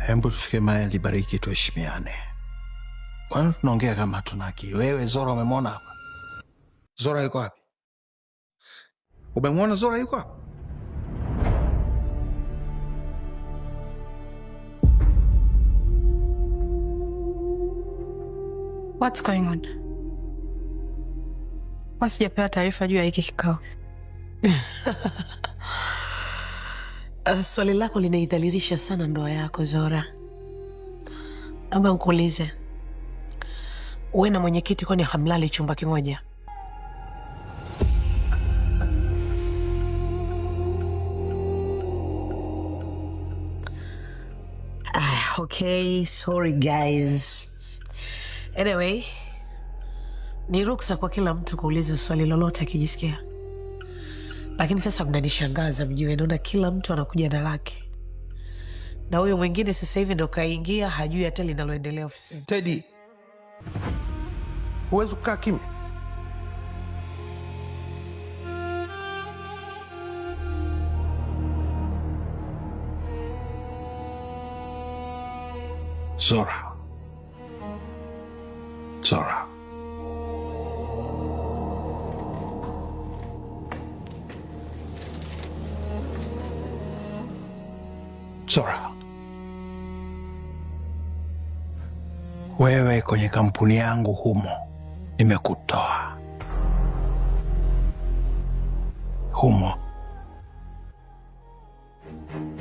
Hebu tufike mahali bariki tuheshimiane. Kwani tunaongea kama tuna akili? Wewe Zora umemwona hapa? Zora yuko wapi? Umemwona Zora yuko hapa? What's going on? Wasijapewa taarifa juu ya hiki kikao. Swali lako linaidhalilisha sana ndoa yako Zora. Amba nikuulize, wewe na mwenyekiti kwani hamlali chumba kimoja? Okay, sorry guys. Anyway, ni ruksa kwa kila mtu kuuliza swali lolote akijisikia. Lakini sasa mnanishangaza mjue, naona kila mtu anakuja na lake. Na huyo mwingine sasa hivi ndo kaingia, hajui hata linaloendelea ofisini. Teddy, huwezi kukaa kimya. Zora. Zora. Zora. Wewe kwenye kampuni yangu humo nimekutoa. Humo.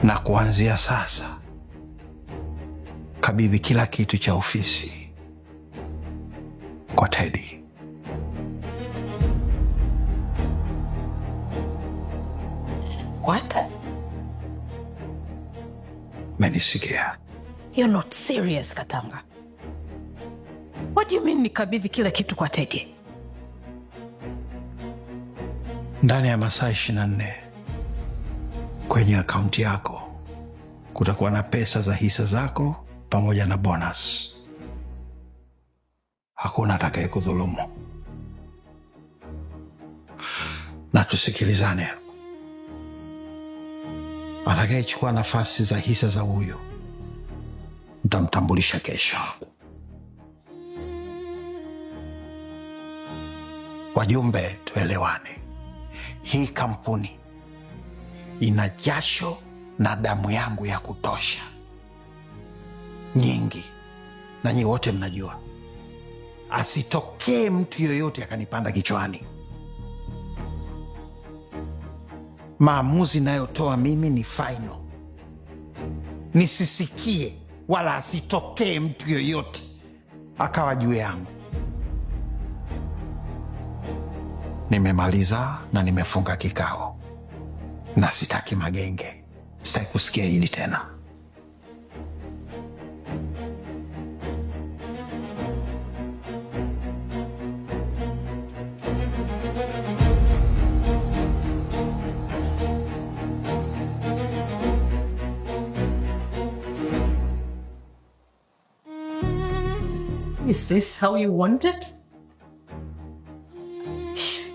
Na kuanzia sasa kabidhi kila kitu cha ofisi kwa Teddy. What? Menisikia? You're not serious, Katanga. What do you mean nikabidhi kila kitu kwa Teddy? Ndani ya masaa 24 kwenye akaunti yako kutakuwa na pesa za hisa zako pamoja na bonus. Hakuna atakaye kudhulumu. Na tusikilizane. Atakayechukua nafasi za hisa za huyu nitamtambulisha kesho. Wajumbe, tuelewane. Hii kampuni ina jasho na damu yangu ya kutosha nyingi, na nyi wote mnajua. Asitokee mtu yoyote akanipanda kichwani. Maamuzi nayotoa mimi ni final. Nisisikie wala asitokee mtu yoyote akawa juu yangu. Nimemaliza na nimefunga kikao. Na sitaki magenge. Sitaki kusikia hili tena. Is this how you want it?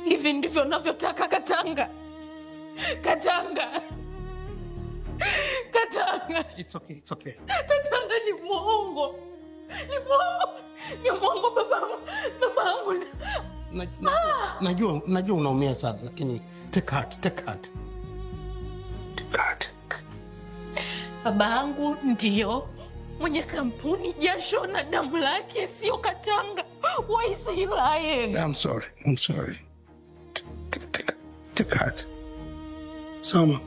Hivi ndivyo unavyotaka Katanga? Katanga. Katanga. It's okay, it's okay. Katanga ni mwongo. Ni mwongo. Ni mwongo babangu. Babangu. Najua unaumia sana, lakini take heart. Take heart. Babangu ndio mwenye kampuni, jasho na damu lake, sio Katanga. Why is he lying? I'm sorry. Take heart. Sama.